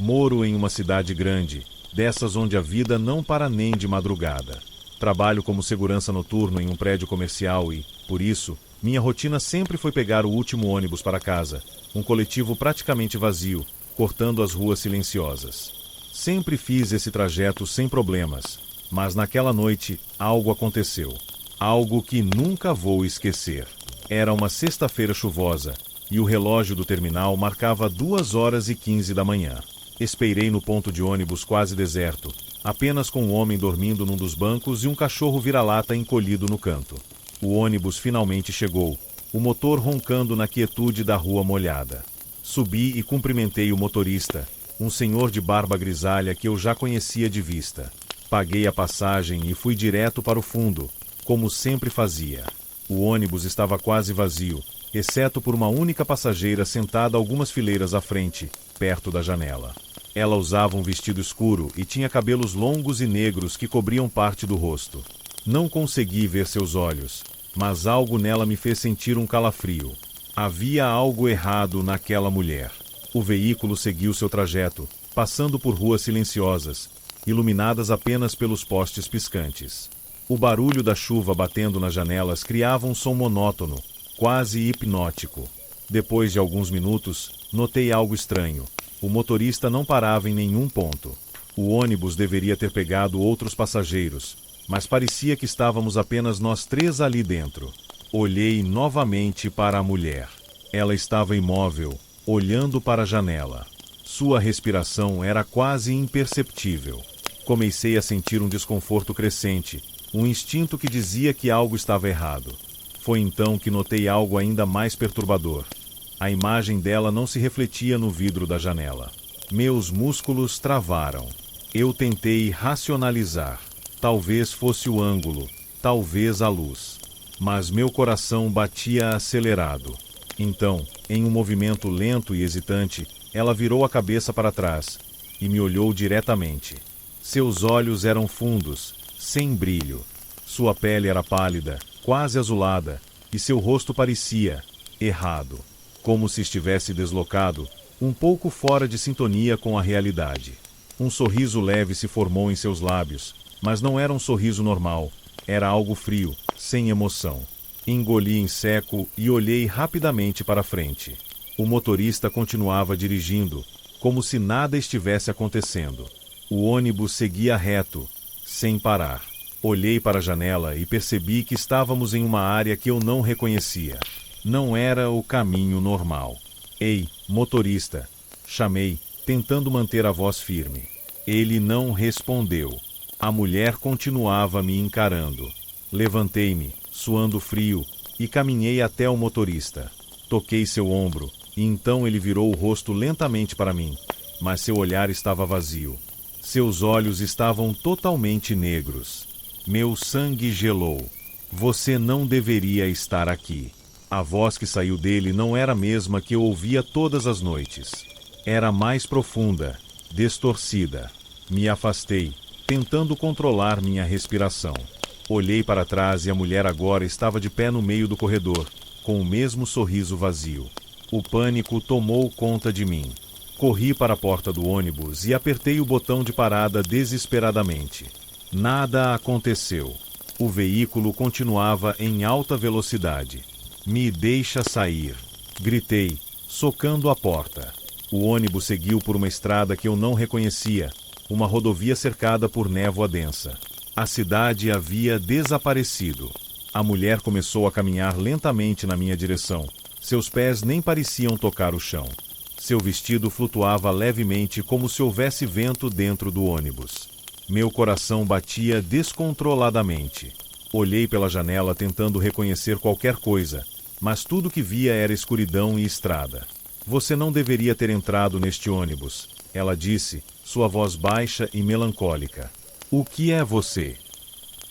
Moro em uma cidade grande, dessas onde a vida não para nem de madrugada. Trabalho como segurança noturno em um prédio comercial e, por isso, minha rotina sempre foi pegar o último ônibus para casa, um coletivo praticamente vazio, cortando as ruas silenciosas. Sempre fiz esse trajeto sem problemas, mas naquela noite algo aconteceu. Algo que nunca vou esquecer. Era uma sexta-feira chuvosa e o relógio do terminal marcava 2h15 da manhã. Esperei no ponto de ônibus quase deserto, apenas com um homem dormindo num dos bancos e um cachorro vira-lata encolhido no canto. O ônibus finalmente chegou, o motor roncando na quietude da rua molhada. Subi e cumprimentei o motorista, um senhor de barba grisalha que eu já conhecia de vista. Paguei a passagem e fui direto para o fundo, como sempre fazia. O ônibus estava quase vazio, exceto por uma única passageira sentada algumas fileiras à frente, perto da janela. Ela usava um vestido escuro e tinha cabelos longos e negros que cobriam parte do rosto. Não consegui ver seus olhos, mas algo nela me fez sentir um calafrio. Havia algo errado naquela mulher. O veículo seguiu seu trajeto, passando por ruas silenciosas, iluminadas apenas pelos postes piscantes. O barulho da chuva batendo nas janelas criava um som monótono, quase hipnótico. Depois de alguns minutos, notei algo estranho. O motorista não parava em nenhum ponto. O ônibus deveria ter pegado outros passageiros, mas parecia que estávamos apenas nós três ali dentro. Olhei novamente para a mulher. Ela estava imóvel, olhando para a janela. Sua respiração era quase imperceptível. Comecei a sentir um desconforto crescente, um instinto que dizia que algo estava errado. Foi então que notei algo ainda mais perturbador. A imagem dela não se refletia no vidro da janela. Meus músculos travaram. Eu tentei racionalizar. Talvez fosse o ângulo, talvez a luz. Mas meu coração batia acelerado. Então, em um movimento lento e hesitante, ela virou a cabeça para trás e me olhou diretamente. Seus olhos eram fundos, sem brilho. Sua pele era pálida, quase azulada, e seu rosto parecia errado, como se estivesse deslocado, um pouco fora de sintonia com a realidade. Um sorriso leve se formou em seus lábios, mas não era um sorriso normal, era algo frio, sem emoção. Engoli em seco e olhei rapidamente para frente. O motorista continuava dirigindo, como se nada estivesse acontecendo. O ônibus seguia reto, sem parar. Olhei para a janela e percebi que estávamos em uma área que eu não reconhecia. Não era o caminho normal. Ei, motorista! Chamei, tentando manter a voz firme. Ele não respondeu. A mulher continuava me encarando. Levantei-me, suando frio, e caminhei até o motorista. Toquei seu ombro, e então ele virou o rosto lentamente para mim, mas seu olhar estava vazio. Seus olhos estavam totalmente negros. Meu sangue gelou. Você não deveria estar aqui. A voz que saiu dele não era a mesma que eu ouvia todas as noites. Era mais profunda, distorcida. Me afastei, tentando controlar minha respiração. Olhei para trás e a mulher agora estava de pé no meio do corredor, com o mesmo sorriso vazio. O pânico tomou conta de mim. Corri para a porta do ônibus e apertei o botão de parada desesperadamente. Nada aconteceu. O veículo continuava em alta velocidade. Me deixa sair, gritei, socando a porta. O ônibus seguiu por uma estrada que eu não reconhecia, uma rodovia cercada por névoa densa. A cidade havia desaparecido. A mulher começou a caminhar lentamente na minha direção. Seus pés nem pareciam tocar o chão. Seu vestido flutuava levemente como se houvesse vento dentro do ônibus. Meu coração batia descontroladamente. Olhei pela janela tentando reconhecer qualquer coisa, mas tudo que via era escuridão e estrada. Você não deveria ter entrado neste ônibus, ela disse, sua voz baixa e melancólica. O que é você?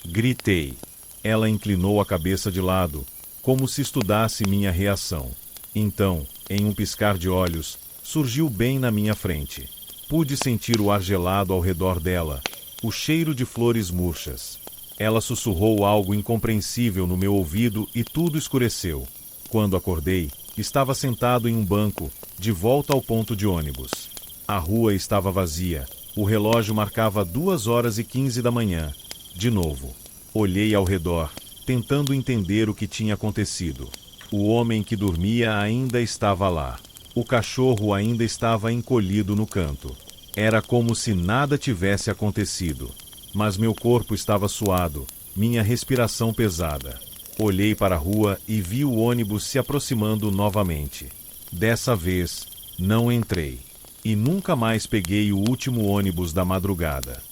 Gritei. Ela inclinou a cabeça de lado, como se estudasse minha reação. Então, em um piscar de olhos, surgiu bem na minha frente. Pude sentir o ar gelado ao redor dela, o cheiro de flores murchas. Ela sussurrou algo incompreensível no meu ouvido e tudo escureceu. Quando acordei, estava sentado em um banco, de volta ao ponto de ônibus. A rua estava vazia. O relógio marcava 2h15 da manhã. De novo. Olhei ao redor, tentando entender o que tinha acontecido. O homem que dormia ainda estava lá. O cachorro ainda estava encolhido no canto. Era como se nada tivesse acontecido. Mas meu corpo estava suado, minha respiração pesada. Olhei para a rua e vi o ônibus se aproximando novamente. Dessa vez, não entrei. E nunca mais peguei o último ônibus da madrugada.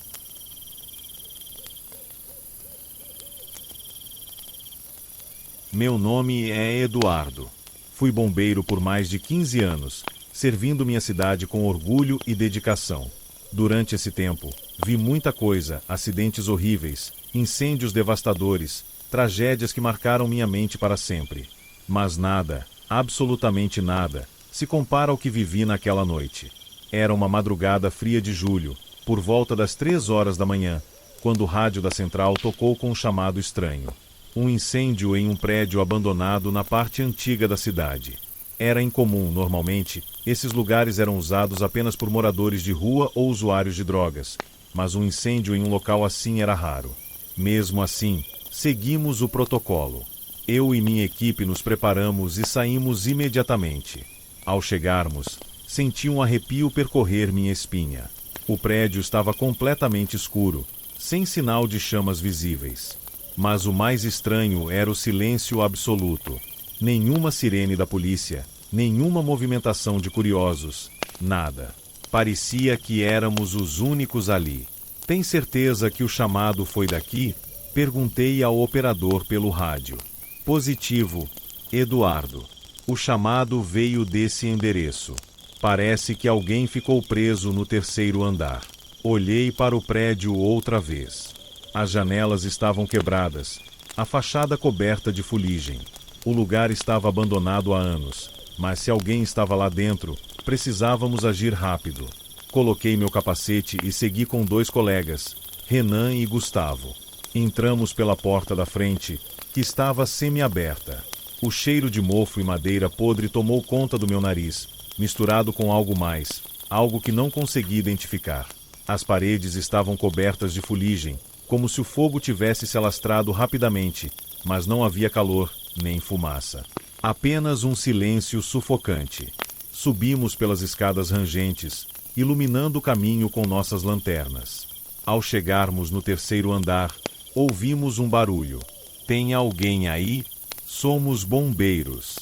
Meu nome é Eduardo. Fui bombeiro por mais de 15 anos, servindo minha cidade com orgulho e dedicação. Durante esse tempo, vi muita coisa, acidentes horríveis, incêndios devastadores, tragédias que marcaram minha mente para sempre. Mas nada, absolutamente nada, se compara ao que vivi naquela noite. Era uma madrugada fria de julho, por volta das 3h da manhã, quando o rádio da central tocou com um chamado estranho. Um incêndio em um prédio abandonado na parte antiga da cidade. Era incomum, normalmente, esses lugares eram usados apenas por moradores de rua ou usuários de drogas, mas um incêndio em um local assim era raro. Mesmo assim, seguimos o protocolo. Eu e minha equipe nos preparamos e saímos imediatamente. Ao chegarmos, senti um arrepio percorrer minha espinha. O prédio estava completamente escuro, sem sinal de chamas visíveis. Mas o mais estranho era o silêncio absoluto. Nenhuma sirene da polícia, nenhuma movimentação de curiosos, nada. Parecia que éramos os únicos ali. Tem certeza que o chamado foi daqui? Perguntei ao operador pelo rádio. Positivo, Eduardo. O chamado veio desse endereço. Parece que alguém ficou preso no 3º andar. Olhei para o prédio outra vez. As janelas estavam quebradas, a fachada coberta de fuligem. O lugar estava abandonado há anos, mas se alguém estava lá dentro, precisávamos agir rápido. Coloquei meu capacete e segui com 2 colegas, Renan e Gustavo. Entramos pela porta da frente, que estava semi-aberta. O cheiro de mofo e madeira podre tomou conta do meu nariz, misturado com algo mais, algo que não consegui identificar. As paredes estavam cobertas de fuligem, como se o fogo tivesse se alastrado rapidamente, mas não havia calor, nem fumaça. Apenas um silêncio sufocante. Subimos pelas escadas rangentes, iluminando o caminho com nossas lanternas. Ao chegarmos no 3º andar, ouvimos um barulho. Tem alguém aí? Somos bombeiros.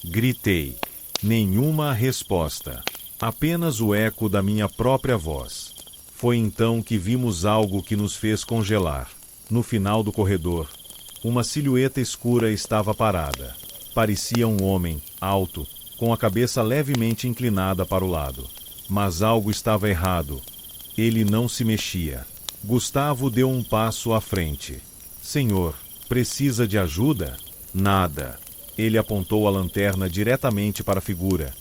Gritei. Nenhuma resposta. Apenas o eco da minha própria voz. Foi então que vimos algo que nos fez congelar. No final do corredor, uma silhueta escura estava parada. Parecia um homem, alto, com a cabeça levemente inclinada para o lado. Mas algo estava errado. Ele não se mexia. Gustavo deu um passo à frente. Senhor, precisa de ajuda? Nada. Ele apontou a lanterna diretamente para a figura.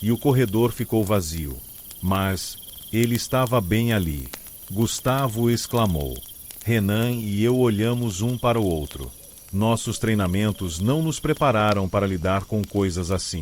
E o corredor ficou vazio. Mas ele estava bem ali. Gustavo exclamou. Renan e eu olhamos um para o outro. Nossos treinamentos não nos prepararam para lidar com coisas assim.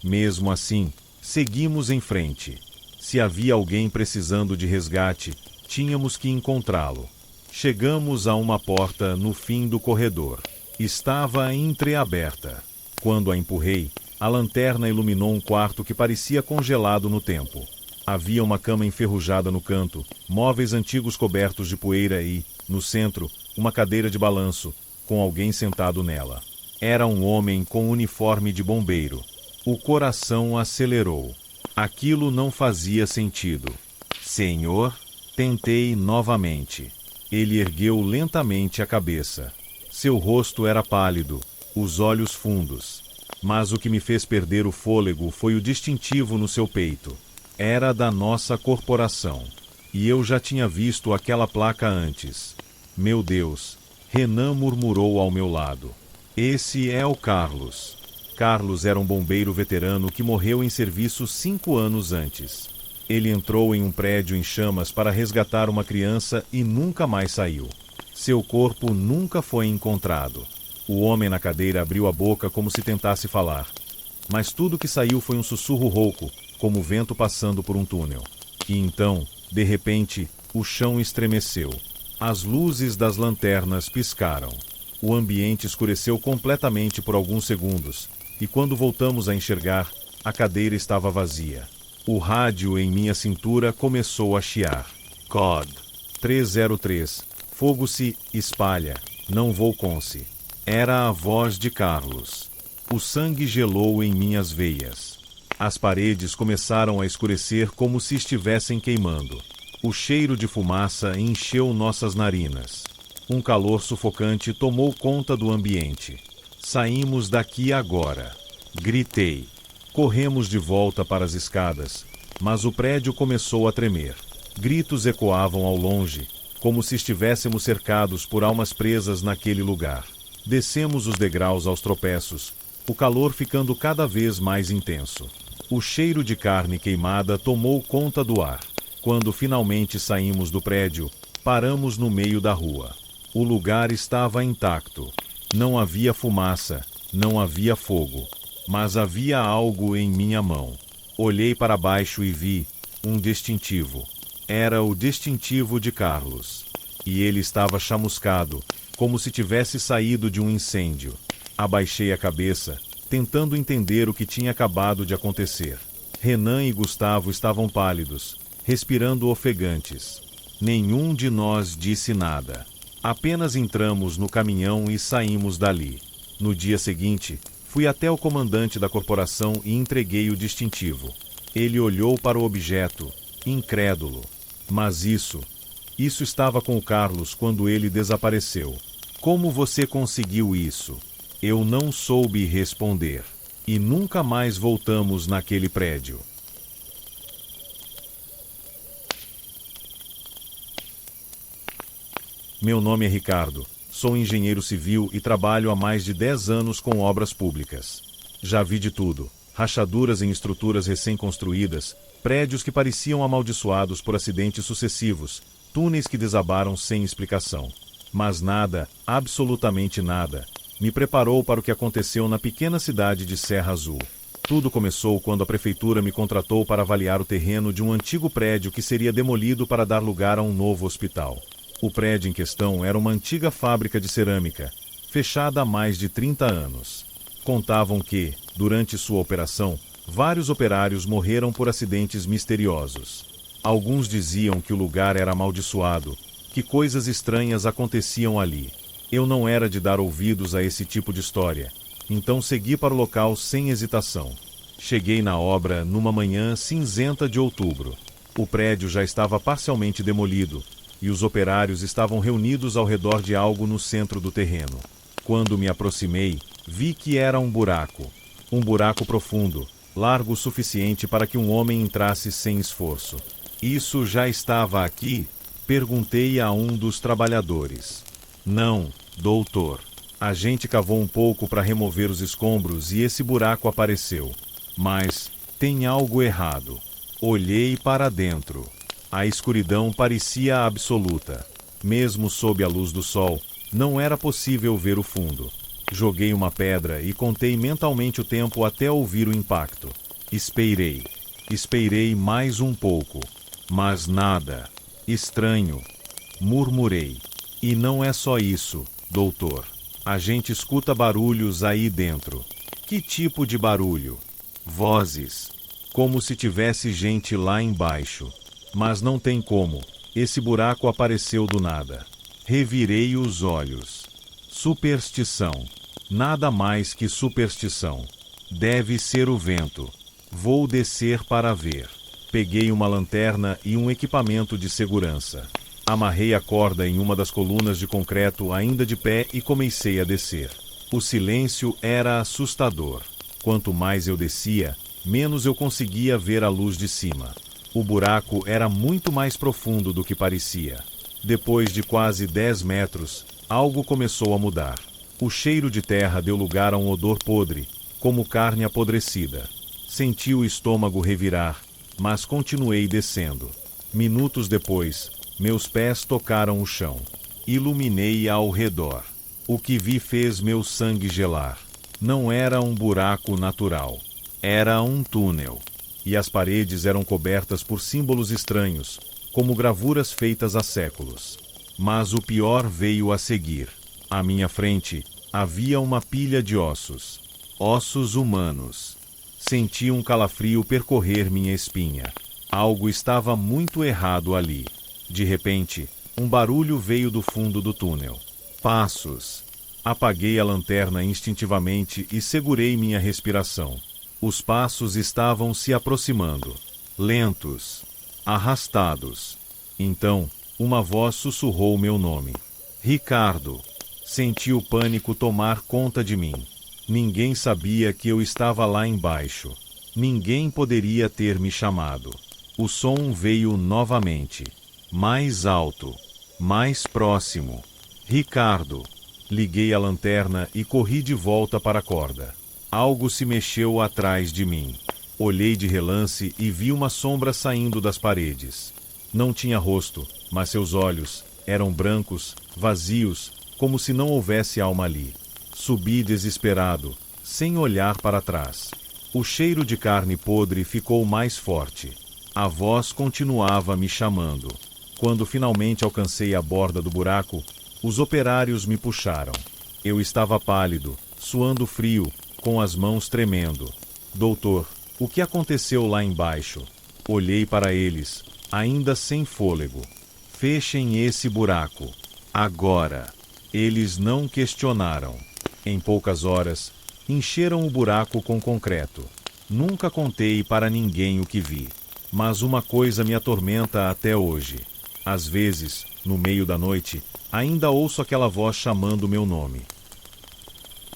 Mesmo assim, seguimos em frente. Se havia alguém precisando de resgate, tínhamos que encontrá-lo. Chegamos a uma porta no fim do corredor. Estava entreaberta. Quando a empurrei, a lanterna iluminou um quarto que parecia congelado no tempo. Havia uma cama enferrujada no canto, móveis antigos cobertos de poeira e, no centro, uma cadeira de balanço, com alguém sentado nela. Era um homem com uniforme de bombeiro. O coração acelerou. Aquilo não fazia sentido. Senhor? Tentei novamente. Ele ergueu lentamente a cabeça. Seu rosto era pálido, os olhos fundos. Mas o que me fez perder o fôlego foi o distintivo no seu peito. Era da nossa corporação. E eu já tinha visto aquela placa antes. Meu Deus! Renan murmurou ao meu lado. Esse é o Carlos. Carlos era um bombeiro veterano que morreu em serviço 5 anos antes. Ele entrou em um prédio em chamas para resgatar uma criança e nunca mais saiu. Seu corpo nunca foi encontrado. O homem na cadeira abriu a boca como se tentasse falar. Mas tudo que saiu foi um sussurro rouco, como o vento passando por um túnel. E então, de repente, o chão estremeceu. As luzes das lanternas piscaram. O ambiente escureceu completamente por alguns segundos, e quando voltamos a enxergar, a cadeira estava vazia. O rádio em minha cintura começou a chiar. COD 303. Fogo se espalha. Não vou conse. Era a voz de Carlos. O sangue gelou em minhas veias. As paredes começaram a escurecer como se estivessem queimando. O cheiro de fumaça encheu nossas narinas. Um calor sufocante tomou conta do ambiente. Saímos daqui agora. Gritei. Corremos de volta para as escadas, mas o prédio começou a tremer. Gritos ecoavam ao longe, como se estivéssemos cercados por almas presas naquele lugar. Descemos os degraus aos tropeços, o calor ficando cada vez mais intenso. O cheiro de carne queimada tomou conta do ar. Quando finalmente saímos do prédio, paramos no meio da rua. O lugar estava intacto. Não havia fumaça, não havia fogo, mas havia algo em minha mão. Olhei para baixo e vi um distintivo. Era o distintivo de Carlos. E ele estava chamuscado, como se tivesse saído de um incêndio. Abaixei a cabeça, tentando entender o que tinha acabado de acontecer. Renan e Gustavo estavam pálidos, respirando ofegantes. Nenhum de nós disse nada. Apenas entramos no caminhão e saímos dali. No dia seguinte, fui até o comandante da corporação e entreguei o distintivo. Ele olhou para o objeto, incrédulo. Mas isso estava com o Carlos quando ele desapareceu. Como você conseguiu isso? Eu não soube responder. E nunca mais voltamos naquele prédio. Meu nome é Ricardo, sou engenheiro civil e trabalho há mais de 10 anos com obras públicas. Já vi de tudo: rachaduras em estruturas recém-construídas, prédios que pareciam amaldiçoados por acidentes sucessivos, túneis que desabaram sem explicação. Mas nada, absolutamente nada, me preparou para o que aconteceu na pequena cidade de Serra Azul. Tudo começou quando a prefeitura me contratou para avaliar o terreno de um antigo prédio que seria demolido para dar lugar a um novo hospital. O prédio em questão era uma antiga fábrica de cerâmica, fechada há mais de 30 anos. Contavam que, durante sua operação, vários operários morreram por acidentes misteriosos. Alguns diziam que o lugar era amaldiçoado, que coisas estranhas aconteciam ali. Eu não era de dar ouvidos a esse tipo de história, então segui para o local sem hesitação. Cheguei na obra numa manhã cinzenta de outubro. O prédio já estava parcialmente demolido, e os operários estavam reunidos ao redor de algo no centro do terreno. Quando me aproximei, vi que era um buraco profundo, largo o suficiente para que um homem entrasse sem esforço. Isso já estava aqui? Perguntei a um dos trabalhadores. Não, doutor. A gente cavou um pouco para remover os escombros e esse buraco apareceu. Mas tem algo errado. Olhei para dentro. A escuridão parecia absoluta. Mesmo sob a luz do sol, não era possível ver o fundo. Joguei uma pedra e contei mentalmente o tempo até ouvir o impacto. Esperei. Esperei mais um pouco. Mas nada. Estranho. Murmurei. E não é só isso, doutor. A gente escuta barulhos aí dentro. Que tipo de barulho? Vozes. Como se tivesse gente lá embaixo. Mas não tem como. Esse buraco apareceu do nada. Revirei os olhos. Superstição. Nada mais que superstição. Deve ser o vento. Vou descer para ver. Peguei uma lanterna e um equipamento de segurança. Amarrei a corda em uma das colunas de concreto ainda de pé e comecei a descer. O silêncio era assustador. Quanto mais eu descia, menos eu conseguia ver a luz de cima. O buraco era muito mais profundo do que parecia. Depois de quase 10 metros, algo começou a mudar. O cheiro de terra deu lugar a um odor podre, como carne apodrecida. Senti o estômago revirar, mas continuei descendo. Minutos depois, meus pés tocaram o chão. Iluminei ao redor. O que vi fez meu sangue gelar. Não era um buraco natural. Era um túnel. e as paredes eram cobertas por símbolos estranhos, como gravuras feitas há séculos. Mas o pior veio a seguir. À minha frente havia uma pilha de ossos. Ossos humanos. Senti um calafrio percorrer minha espinha. Algo estava muito errado ali. De repente, um barulho veio do fundo do túnel. Passos. Apaguei a lanterna instintivamente e segurei minha respiração. Os passos estavam se aproximando. Lentos. Arrastados. Então, uma voz sussurrou meu nome. Ricardo. Senti o pânico tomar conta de mim. Ninguém sabia que eu estava lá embaixo. Ninguém poderia ter me chamado. O som veio novamente. Mais alto. Mais próximo. Ricardo. Liguei a lanterna e corri de volta para a corda. Algo se mexeu atrás de mim. Olhei de relance e vi uma sombra saindo das paredes. Não tinha rosto, mas seus olhos eram brancos, vazios, como se não houvesse alma ali. Subi desesperado, sem olhar para trás. O cheiro de carne podre ficou mais forte. A voz continuava me chamando. Quando finalmente alcancei a borda do buraco, os operários me puxaram. Eu estava pálido, suando frio, com as mãos tremendo. Doutor, o que aconteceu lá embaixo? Olhei para eles, ainda sem fôlego. Fechem esse buraco. Agora. Eles não questionaram. Em poucas horas, encheram o buraco com concreto. Nunca contei para ninguém o que vi. Mas uma coisa me atormenta até hoje. Às vezes, no meio da noite, ainda ouço aquela voz chamando meu nome.